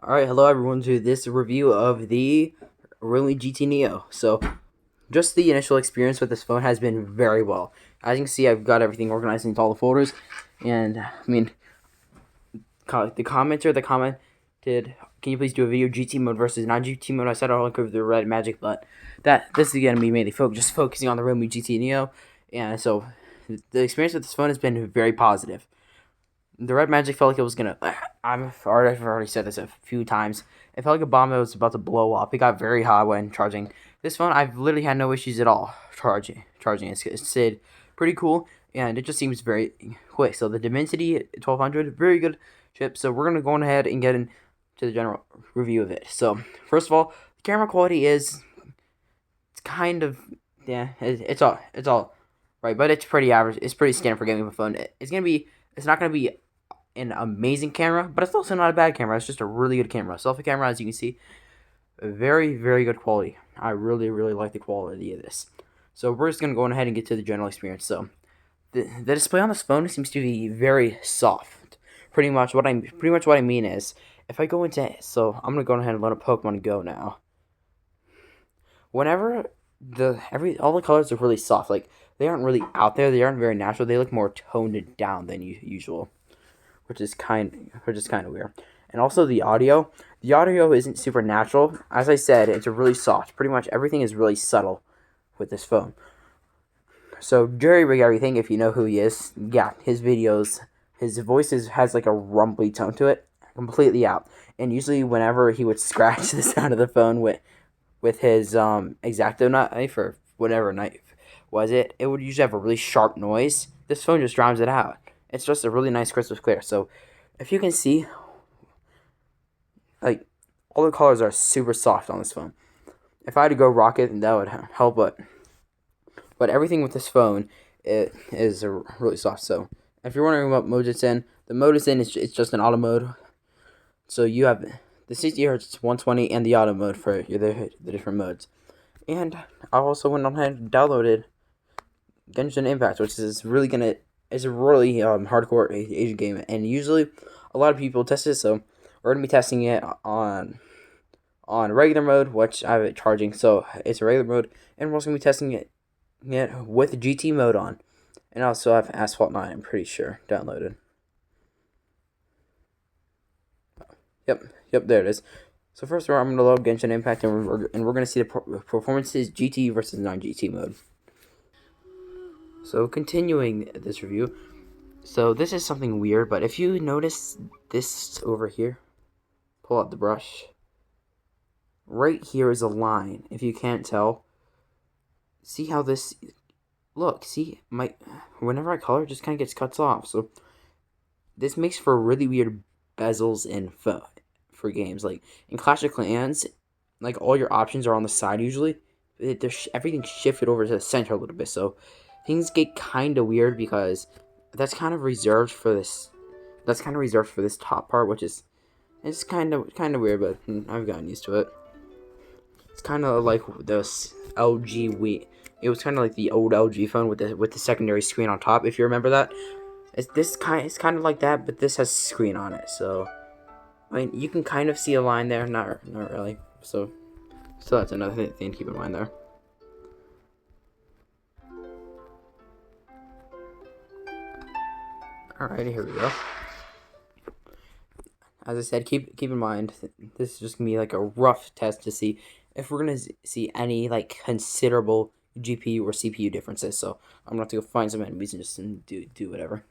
Alright, hello everyone to this review of the Realme GT NEO. So, just the initial experience with this phone has been very well. As you can see, I've got everything organized into all the folders. And, the commenter that commented, can you please do a video GT mode versus non-GT mode? I said I'll include the red magic, but this is going to be mainly just focusing on the Realme GT NEO. And so, the experience with this phone has been very positive. The red magic felt like it was gonna. I've already said this a few times. It felt like a bomb that was about to blow up. It got very hot when charging. This phone, I've literally had no issues at all charging. It's stayed pretty cool, and it just seems very quick. So the Dimensity 1200, very good chip. So we're gonna go on ahead and get into the general review of it. So first of all, the camera quality it's kind of it's all right, but it's pretty average. It's pretty standard for gaming phone. It's not gonna be an amazing camera, but it's also not a bad camera. It's just a really good camera. Selfie camera, as you can see, very, very good quality. I really, really like the quality of this. So we're just going to go ahead and get to the general experience. So the display on this phone seems to be very soft. Pretty much what I mean is, if I go into, so I'm going to go ahead and let a Pokemon Go now. Whenever all the colors are really soft, like they aren't really out there, they aren't very natural, they look more toned down than usual, which is kind of weird. And also the audio isn't super natural. As I said, it's really soft. Pretty much everything is really subtle with this phone. So Jerry Rig Everything, if you know who he is, yeah, his videos, his voice has like a rumbly tone to it, completely out. And usually whenever he would scratch the sound of the phone with his X-Acto knife or whatever knife was it would usually have a really sharp noise. This phone just drowns it out. It's just a really nice crystal clear. So if you can see, like, all the colors are super soft on this phone. If I had to go rocket, that would help, but everything with this phone is really soft. So if you're wondering what mode it's in, the mode it's in it's just an auto mode. So you have the 60 Hz, 120, and the auto mode for the different modes. And I also went on ahead and downloaded Genshin Impact, which is really it's a really hardcore Asian game, and usually a lot of people test it. So we're gonna be testing it on regular mode, which I have it charging, so it's a regular mode, and we're also gonna be testing it with GT mode on, and also I have Asphalt 9. I'm pretty sure downloaded. Yep, there it is. So first of all, I'm gonna load Genshin Impact, and we're gonna see the performances GT versus non-GT mode. So continuing this review, so this is something weird, but if you notice this over here, pull out the brush. Right here is a line. If you can't tell, see how this look. See whenever I color, it just kind of gets cuts off. So this makes for really weird bezels for games. Like in Clash of Clans, like all your options are on the side usually. Everything's shifted over to the center a little bit, so things get kind of weird because that's kind of reserved for this. That's kind of reserved for this top part, which is it's kind of weird, but I've gotten used to it. It's kind of like this LG Wii. It was kind of like the old LG phone with the secondary screen on top. If you remember that, it's kind of like that, but this has screen on it. So I mean, you can kind of see a line there, not really. So that's another thing to keep in mind there. Alrighty, here we go. As I said, keep in mind, this is just gonna be like a rough test to see if we're gonna see any like considerable GPU or CPU differences. So I'm gonna have to go find some enemies and just do whatever.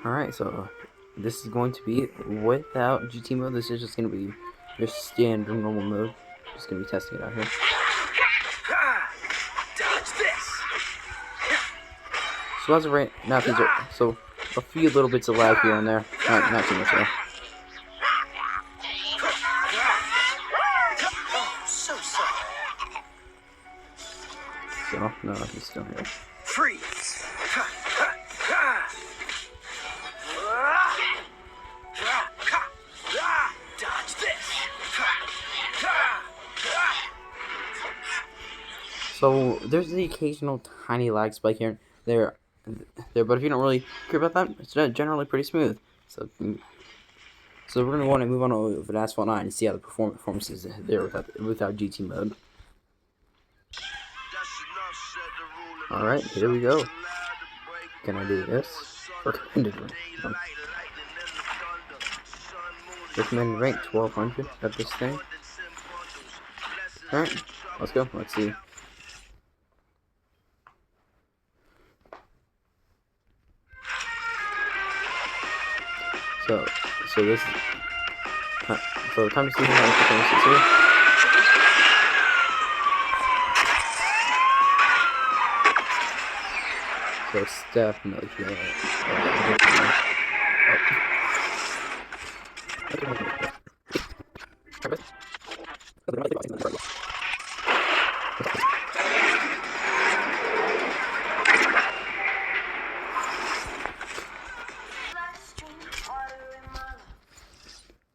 Alright, so this is going to be without GT mode. This is just gonna be your standard normal mode. Just gonna be testing it out here. So as of right now, so a few little bits of lag here and there, not too much though. So no, he's still here. Freeze. Dodge this. So there's the occasional tiny lag spike here. There, there, but if you don't really care about that, it's generally pretty smooth. So we're gonna want to move on over to Asphalt 9 and see how the performance is there without GT mode. Alright, here we go. Can I do this? Recommended rank. Recommended rank 1200. Got this thing. Alright, let's go. Let's see. So this is so time to see how the performance is here. So it's definitely feeling it.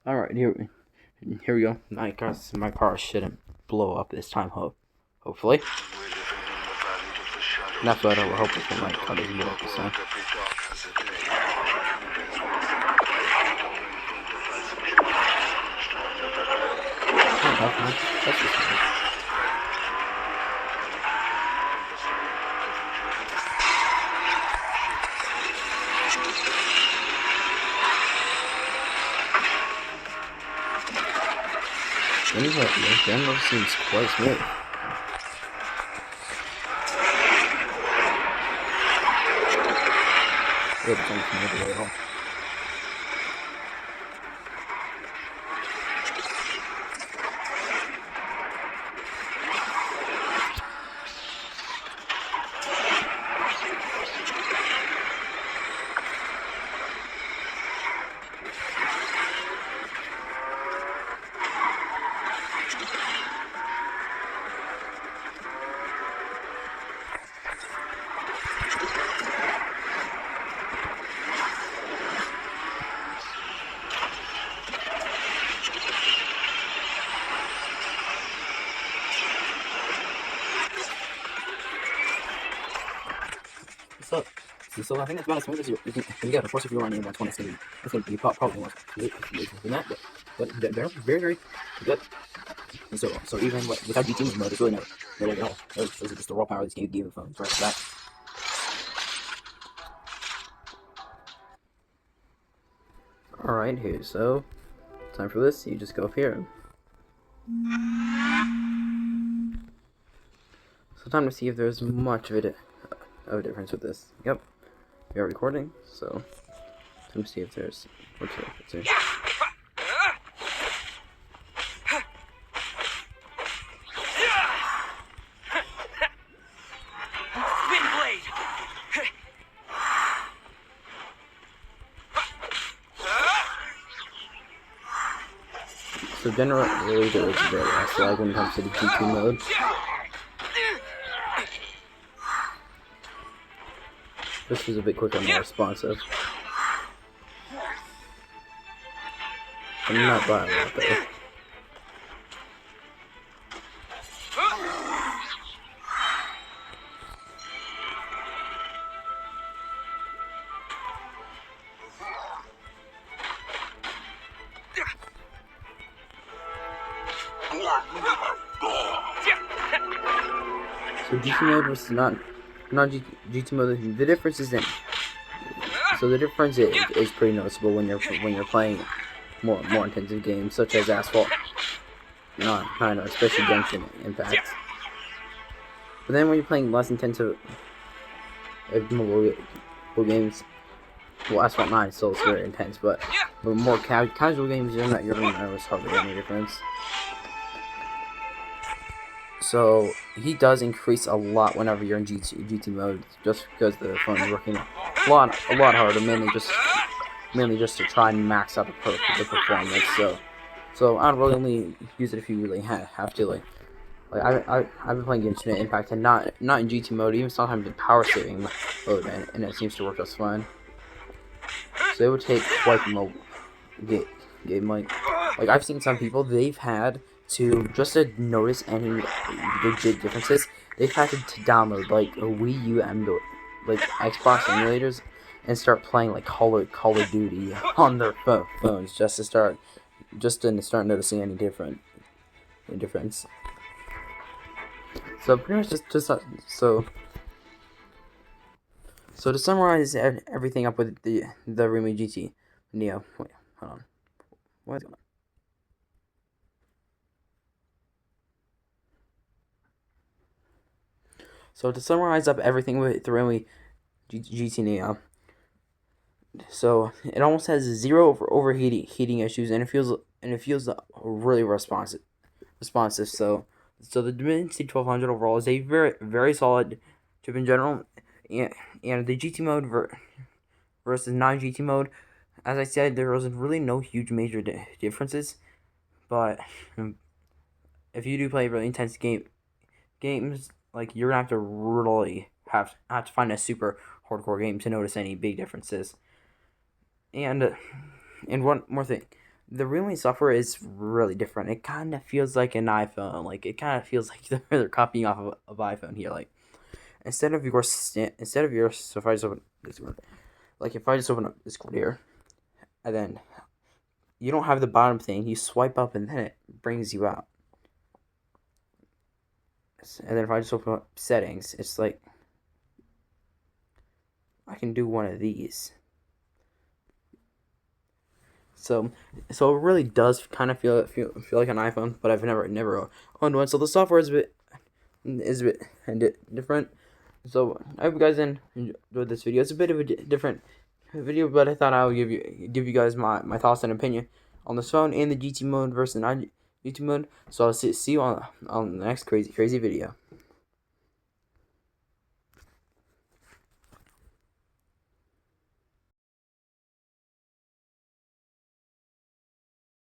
Alright, here we go. My car shouldn't blow up this time, hopefully. And that's what we're hoping for. My car doesn't blow up this time. That's just fine. Anyway, the general seems quite smooth. Good, don't smooth it at all. So I think that's about as smooth as you get. Of course, if you're running 120, it's going to be probably more smooth than that, but they're very, very good. And so even without GT mode, it's really no lag at all. Those are just the raw power of these gaming phones right off the bat. Alright, here, so time for this. You just go up here. So time to see if there's much of a difference with this. Yep. We are recording, so let me see if there's what's here. So generally there is very less lag when it comes to the GT mode. This was a bit quicker and more responsive. I'm not buying that though. So GT mode versus non-GT mode, the difference isn't. So the difference is pretty noticeable when you're playing more intensive games such as Asphalt 9 or especially Genshin Impact. But then when you're playing less intensive mobile games, well, Asphalt 9 still is very intense, but more casual games, you're gonna notice hardly any difference. So he does increase a lot whenever you're in GT mode, just because the phone is working a lot harder, mainly just to try and max out the performance. So I'd really only use it if you really have to. Like I've been playing Genshin Impact and not in GT mode, even sometimes in power saving mode, and it seems to work just fine. So it would take quite the mobile game like I've seen some people, they've had to, just to notice any legit differences, they've had to download like a Wii U like Xbox emulators and start playing like Call of Duty on their phones just to start noticing any difference. So pretty much so to summarize everything up with the Realme GT Neo. Wait, hold on. What is going on? So to summarize up everything with the Realme GT Neo, so it almost has zero overheating issues, and it feels really responsive. So the Dimensity 1200 overall is a very solid chip in general, and the GT mode versus non GT mode, as I said, there was really no huge major differences, but if you do play really intense games, like you're gonna have to really have to find a super hardcore game to notice any big differences. And one more thing, the Realme software is really different. It kind of feels like an iPhone. Like it kind of feels like they're copying off of iPhone here. Like instead of your so if I just open this one, like if I just open up Discord here, and then you don't have the bottom thing. You swipe up and then it brings you out. And then if I just open up settings, it's like I can do one of these. So it really does kind of feel like an iPhone, but I've never owned one. So the software is a bit different. So I hope you guys enjoyed this video. It's a bit of a different video, but I thought I would give you guys my thoughts and opinion on this phone and the GT mode versus non GT mode. So I'll see you on the next crazy video.